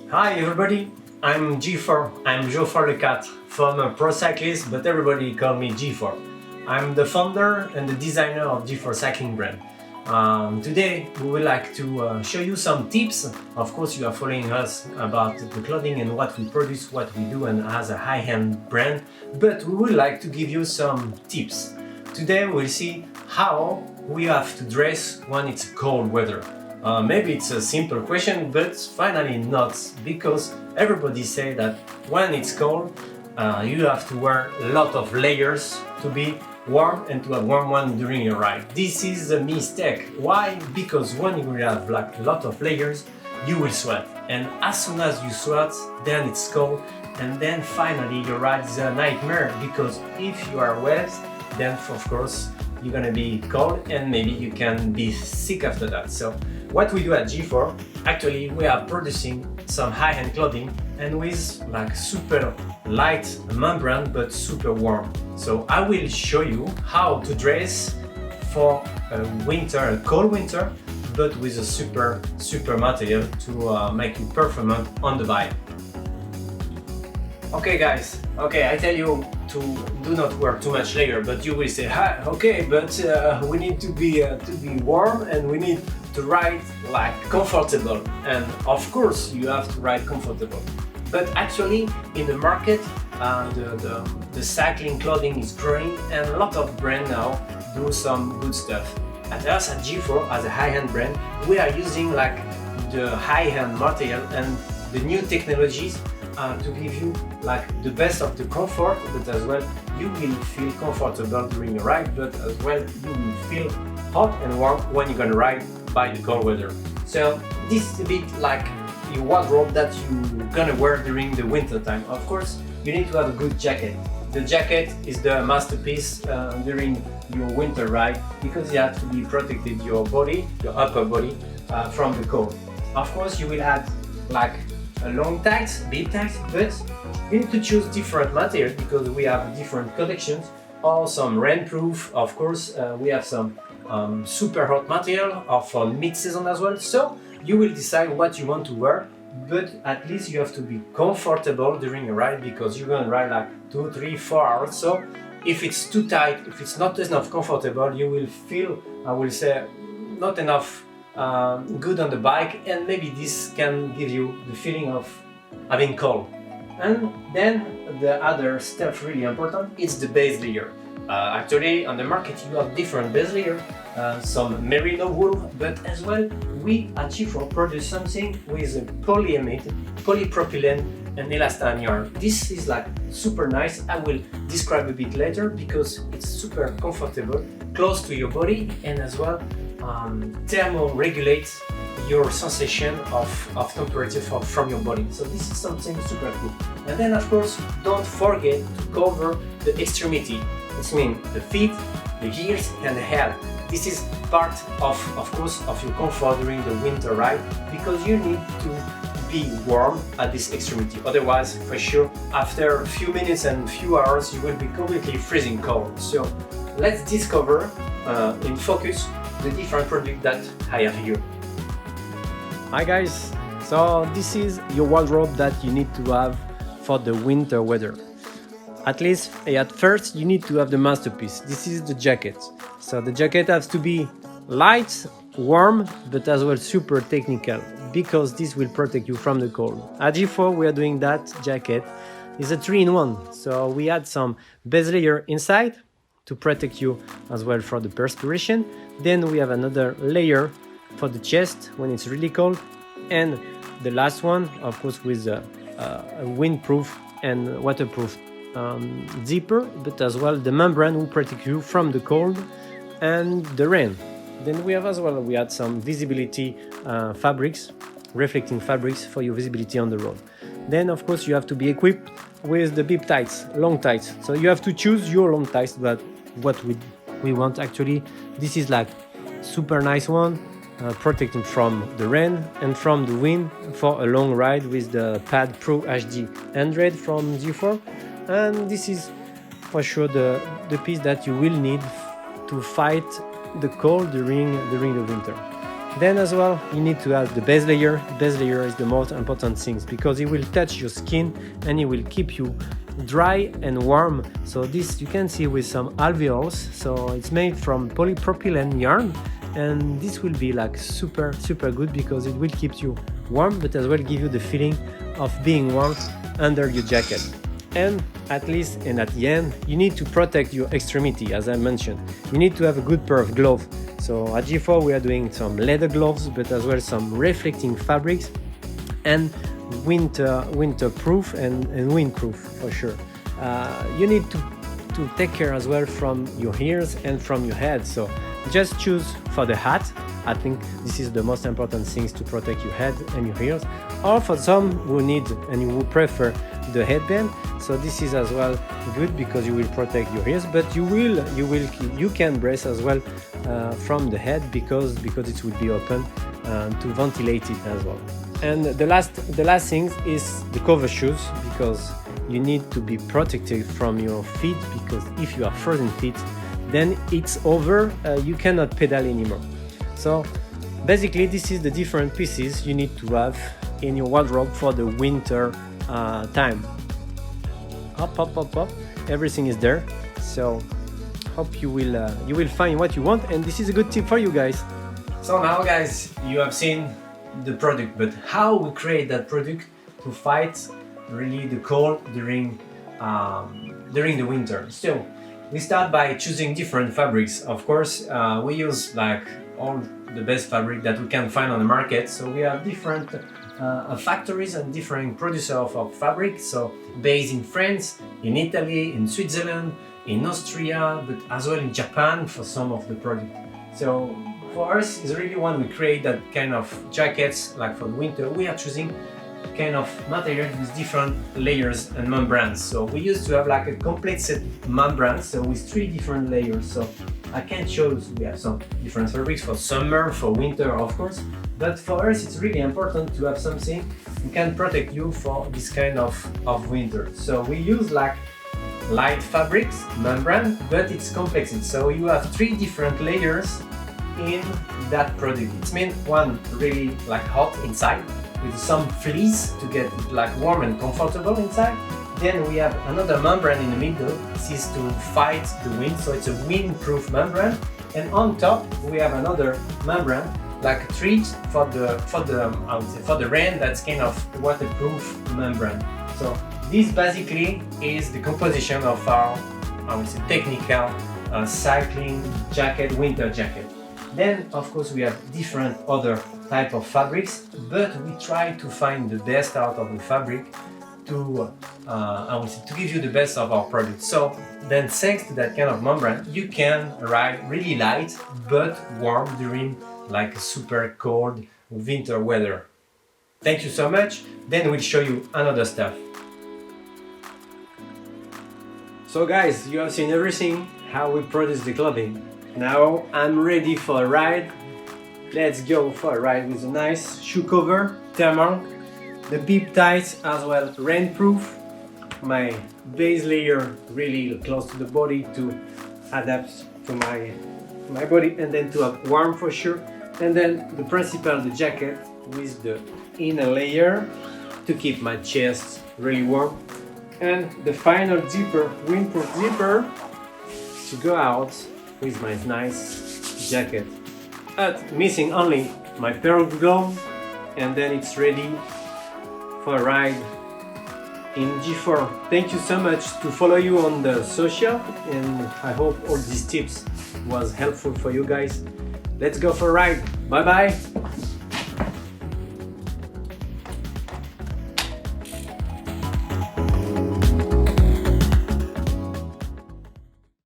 Hi everybody, I'm G4. I'm Geoffroy Lequatre, former pro cyclist, but everybody call me G4. I'm the founder and the designer of G4 cycling brand. Today we would like to show you some tips. Of course, you are following us about the clothing and what we produce, what we do, and as a high-end brand. But we would like to give you some tips. Today we'll see how we have to dress when it's cold weather. Maybe it's a simple question, but finally not, because everybody say that when it's cold, you have to wear a lot of layers to be warm and to have warm one during your ride. This is a mistake. Why? Because when you will have like a lot of layers, you will sweat, and as soon as you sweat, then it's cold, and then finally your ride is a nightmare, because if you are wet, then of course you're gonna be cold and maybe you can be sick after that. So what we do at G4, actually we are producing some high-end clothing and with like super light membrane but super warm. So I will show you how to dress for a winter, a cold winter, but with a super material to make you performant on the bike. Okay guys, I tell you to do not wear too much layer, but you will say, hi, okay, but we need to be warm and we need to ride like comfortable, and of course you have to ride comfortable. But actually in the market the cycling clothing is growing, and a lot of brands now do some good stuff. At us at G4, as a high-end brand, we are using like the high-end material and the new technologies to give you like the best of the comfort, but as well you will feel comfortable during your ride, but as well you will feel hot and warm when you're gonna ride by the cold weather. So this is a bit like your wardrobe that you're gonna wear during the winter time. Of course, you need to have a good jacket. The jacket is the masterpiece during your winter ride, because you have to be protected your body, your upper body, from the cold. Of course, you will add like a long tights, bib tights, but you need to choose different materials because we have different collections, or some rainproof. Of course, we have some super hot material for mid-season as well. So you will decide what you want to wear, but at least you have to be comfortable during a ride, because you're gonna ride like 2, 3, 4 hours. So if it's too tight, if it's not enough comfortable, you will feel, I will say, not enough good on the bike, and maybe this can give you the feeling of having cold. And then the other stuff really important is the base layer. Actually on the market you have different base layer, some merino wool, but as well we at G4 produce something with polyamide, polypropylene and elastane yarn. This is like super nice. I will describe a bit later, because it's super comfortable, close to your body, and as well thermoregulates your sensation of temperature from your body. So this is something super cool. And then of course don't forget to cover the extremity. This means the feet, the ears and the head. This is part of course of your comfort during the winter ride, because you need to be warm at this extremity. Otherwise, for sure, after a few minutes and few hours you will be completely freezing cold. So let's discover in focus the different products that I have here. Hi guys, so this is your wardrobe that you need to have for the winter weather. At least at first you need to have the masterpiece. This is the jacket. So the jacket has to be light, warm, but as well super technical, because this will protect you from the cold. At G4 we are doing that jacket. It's a 3-in-1. So we add some base layer inside to protect you as well for the perspiration. Then we have another layer for the chest when it's really cold, and the last one of course with a windproof and waterproof zipper, but as well the membrane will protect you from the cold and the rain. Then we have as well, we had some visibility fabrics, reflecting fabrics for your visibility on the road. Then of course you have to be equipped with the bib tights, long tights. So you have to choose your long tights, but what we want actually, this is like super nice one, protecting from the rain and from the wind for a long ride with the Pad Pro HD 100 from G4. And this is for sure the piece that you will need to fight the cold during the winter. Then as well, you need to have the base layer. The base layer is the most important thing because it will touch your skin and it will keep you dry and warm. So this you can see with some alveols. So it's made from polypropylene yarn, and this will be like super good because it will keep you warm, but as well give you the feeling of being warm under your jacket. And at the end, you need to protect your extremity, as I mentioned. You need to have a good pair of gloves. So at Geoffroy we are doing some leather gloves, but as well some reflecting fabrics and winterproof and windproof for sure. You need to take care as well from your ears and from your head. So just choose for the hat. I think this is the most important things to protect your head and your ears. Or for some who need and who prefer the headband, so this is as well good because you will protect your ears, but you can brace as well from the head because it will be open to ventilate it as well. And the last thing is the cover shoes, because you need to be protected from your feet, because if you have frozen feet, then it's over, you cannot pedal anymore. So basically this is the different pieces you need to have in your wardrobe for the winter time. Up, everything is there. So hope you will find what you want, and this is a good tip for you guys. So now guys, you have seen the product, but how we create that product to fight really the cold during the winter. So we start by choosing different fabrics. Of course, we use like all the best fabric that we can find on the market. So we have different factories and different producers of fabric. So based in France, in Italy, in Switzerland, in Austria, but as well in Japan for some of the product. So for us, it's really when we create that kind of jackets, like for the winter, we are choosing kind of material with different layers and membranes. So we used to have like a complete set membrane, so with 3 different layers. So I can show you, we have some different fabrics for summer, for winter of course, but for us it's really important to have something that can protect you for this kind of winter. So we use like light fabrics, membrane, but it's complex. So you have 3 different layers in that product. It means one really like hot inside with some fleece to get it like warm and comfortable inside. Then we have another membrane in the middle. This is to fight the wind, so it's a windproof membrane. And on top we have another membrane like a treat for the rain. That's kind of waterproof membrane. So this basically is the composition of our, I would say, technical cycling jacket, winter jacket. Then of course we have different other type of fabrics, but we try to find the best out of the fabric to I would say, to give you the best of our product. So then thanks to that kind of membrane, you can ride really light but warm during like a super cold winter weather. Thank you so much. Then we'll show you another stuff. So guys, you have seen everything, how we produce the clothing. Now I'm ready for a ride. Let's go for a ride with a nice shoe cover, thermal, the bib tights as well, rainproof, my base layer really close to the body to adapt to my body, and then to have warm for sure, and then the principal, the jacket with the inner layer to keep my chest really warm, and the final zipper, windproof zipper, to go out with my nice jacket. But missing only my pair of gloves, and then it's ready for a ride in Geoffroy. Thank you so much to follow you on the social, and I hope all these tips was helpful for you guys. Let's go for a ride. Bye bye.